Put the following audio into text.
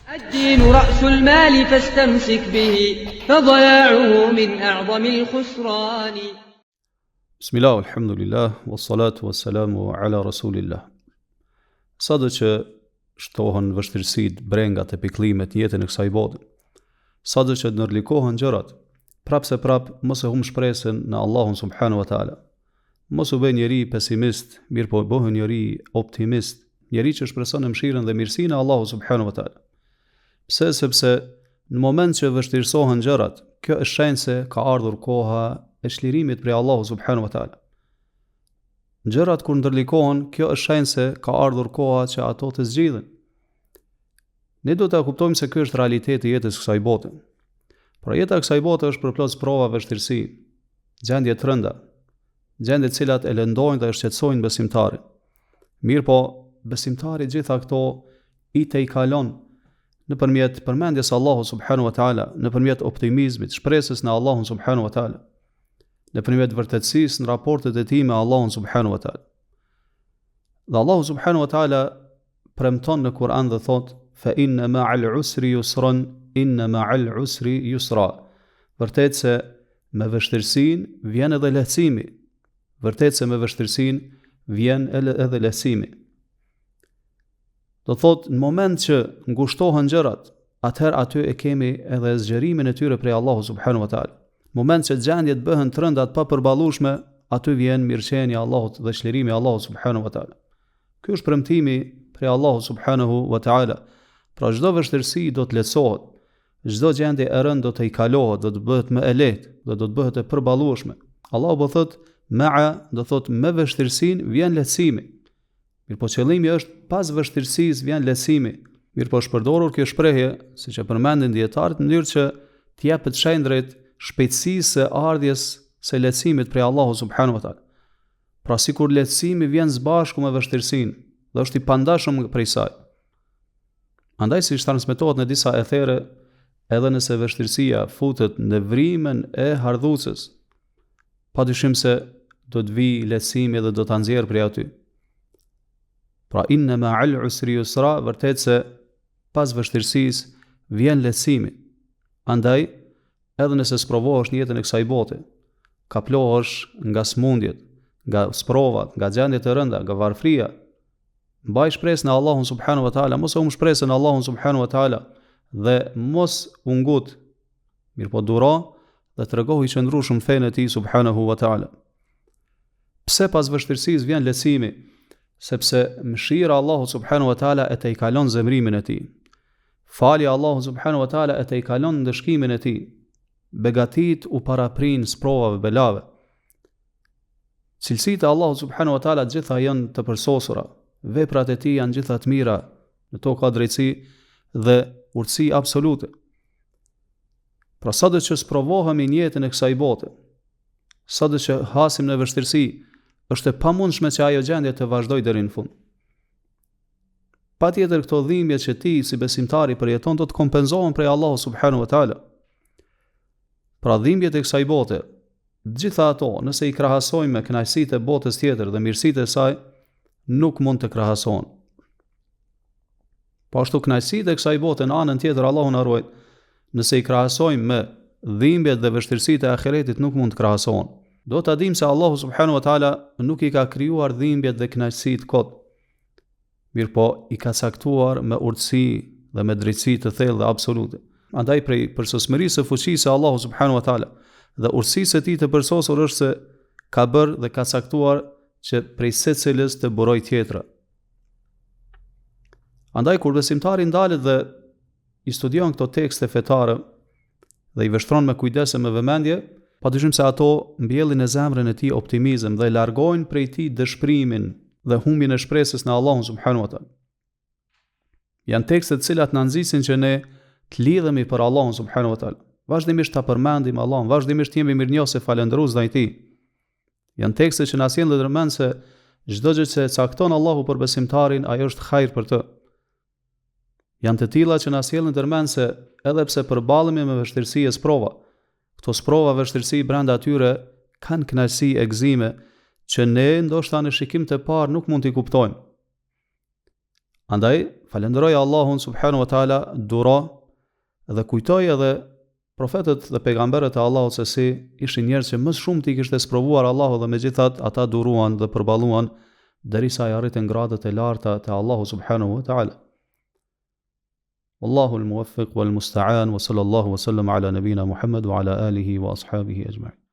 الدين رأس المال فاستمسك به فضياعه من أعظم الخسران. بسم الله والحمد لله والصلاة والسلام على رسول الله. Sado që shtohen vështirësitë, brengat e pikëllimet në jetën e kësaj bote, sado që ndërlikohen gjërat, prapse mos e humb shpresën në Allahun subhanahu wa taala. Mos u bëj njeri pesimist, mirë po bëhu njeri optimist, njeri që shpreson në mëshirën dhe mirësinë e Allahut subhanahu wa taala. Pse? Sepse në moment që vështirësohen gjërat, kjo është shenjë se ka ardhur koha e çlirimit prej Allahut subhanahu wa taala. Gjërat kur ndërlikohen, kjo është shenjë se ka ardhur koha që ato të zgjidhen. Ne do të kuptojmë se ky është realiteti i jetës kësaj bote. Por jeta e kësaj bote është përplot prova vështirësi, gjendje të rënda, gjendje të cilat e lëndojnë dhe shqetësojnë besimtarin. Mirë po, besimtari gjitha këto i kalon nëpërmjet përmendjes Allahut subhanahu wa taala, nëpërmjet optimizmit, shpresës në Allahun subhanahu wa taala, nëpërmjet vërtetësisë në raportet e tij me Allahun subhanahu wa taala. Dhe Allahu subhanahu wa taala premton në Kur'an dhe thot: "Fa inna ma'al usri yusran, inna ma'al usri yusra." Vërtet se me vështirësinë vjen edhe lehtësimi. Vërtet se me vështirësinë vjen edhe lehtësimi. Do thot, në moment që ngushtohen gjërat, atëherë aty e kemi edhe zgjerimin e tyre prej Allahu subhanahu wa taala. Në moment që gjendjet bëhen të rënda të papërballueshme, aty vjen mirëqenia e Allahut dhe çlirimi i Allahut subhanahu wa taala. Ky është premtimi prej Allahut subhanahu wa taala. Pra çdo vështirësi do të lehtësohet, çdo gjendje e rëndë do të kalohet, do të bëhet më e lehtë, do të bëhet e përballueshme. Allahu po thot ma'a, do thot me vështirësinë vjen lehtësimi. Mirë po qëllimi është pas vështirësisë vjen lehtësimi. Mirë po është përdorur kjo shprehje, siç e përmendin dietarët, në mënyrë që të japet shendrejt shpejtësisë së ardhjes së lehtësimit prej Allahut subhanahu wa taala. Pra sikur lehtësimi vjen së bashku me vështirësinë dhe është i pandashëm prej saj. Andaj siç transmetohet në disa ethere, edhe nëse vështirësia futet në vrimën e hardhucës, padyshim se do të vijë lehtësimi dhe do ta nxjerrë prej aty. Pra inna ma'al usri yusra, vërtet se pas vështirësisë vjen lehtësimi. Andaj, edhe nëse sprovohesh në jetën e kësaj bote, kaplohesh nga smundjet, nga sprovat, nga gjendjet e rënda, nga varfria, mbaj shpresën në Allahun subhanahu wa taala, mos e humb shpresën në Allahun subhanahu wa taala dhe mos u ngut. Mirë po duro dhe tregohu i qëndrueshëm fenë e tij subhanahu wa taala. Pse pas vështirësisë vjen lehtësimi? Sepse mëshira Allahu subhanahu wa taala e kalon zemrimin e tij. Falja Allahu subhanahu wa taala e kalon ndëshkimin e tij. Begatit u paraprin sprovave belave. Cilësitë e Allahu subhanahu wa taala gjitha janë të përsosura. Veprat e tij janë gjitha të mira, në to ka drejtësi dhe urtësi absolute. Pra sado që sprovohemi në jetën e kësaj bote, sado që hasim në vështirësi, është e pamundshme që ajo gjendje të vazhdojë deri në fund. Patjetër këto dhimbje që ti si besimtari përjeton do të kompenzohen prej Allahut subhanahu wa taala. Pra dhimbjet e kësaj bote, gjitha ato, nëse i krahasojmë me kënaqësitë e botës tjetër dhe mirësitë e saj, nuk mund të krahasohen. Po ashtu kënaqësitë e kësaj bote në anën tjetër Allahu na ruaj, nëse i krahasojmë me dhimbjet dhe vështirësitë e ahiretit nuk mund të krahasohen. Do ta dim se Allahu subhanahu wa taala nuk i ka krijuar dhimbjet dhe kënaqësitë kot. Mirë po i ka caktuar me urtësi dhe me drejtësi të thellë dhe absolute. Andaj prej përsosmërisë së fuqisë së Allahu subhanahu wa taala dhe urtësisë së tij të përsosur është se ka bërë dhe ka caktuar që prej secilës të buroj tjetra. Andaj kur besimtari ndalet dhe i studion këto tekste fetare dhe i vështron me kujdes e me vëmendje, padyshim se ato mbjellin në zemrën e tij optimizëm dhe largojnë prej tij dëshpërimin dhe humbjen e shpresës në Allahun subhanahu wa taala. Janë tekste të cilat na nxisin që ne të lidhemi për Allahun subhanahu wa taala. Vazhdimisht ta përmendim Allahun, vazhdimisht jemi mirënjohës e falëndërues ndaj tij. Janë tekste që na sjellin dhe mend se çdo gjë që cakton Allahu për besimtarin, ajo është hajër për të. Janë të tilla që na sjellin ndërmend se edhe pse përballemi me vështirësi e sprova, këto sprova vështirësi brenda atyre kanë kënaqësi e gëzime që ne ndoshta në shikim të parë nuk mund t'i kuptojmë. Andaj, falenderoj Allahun subhanahu wa taala, duro dhe kujtoj edhe profetët dhe pejgamberët e Allahut se si ishin njerëz që më shumë t'i kishte sprovuar Allahu dhe megjithatë ata duruan dhe përballuan derisa i arritën gradat e larta te Allahu subhanahu wa taala. Wallahu al-muwaffiq wal musta'an wa sallallahu wa sallam ala nabina Muhammad wa ala alihi wa ashabihi ajma'in.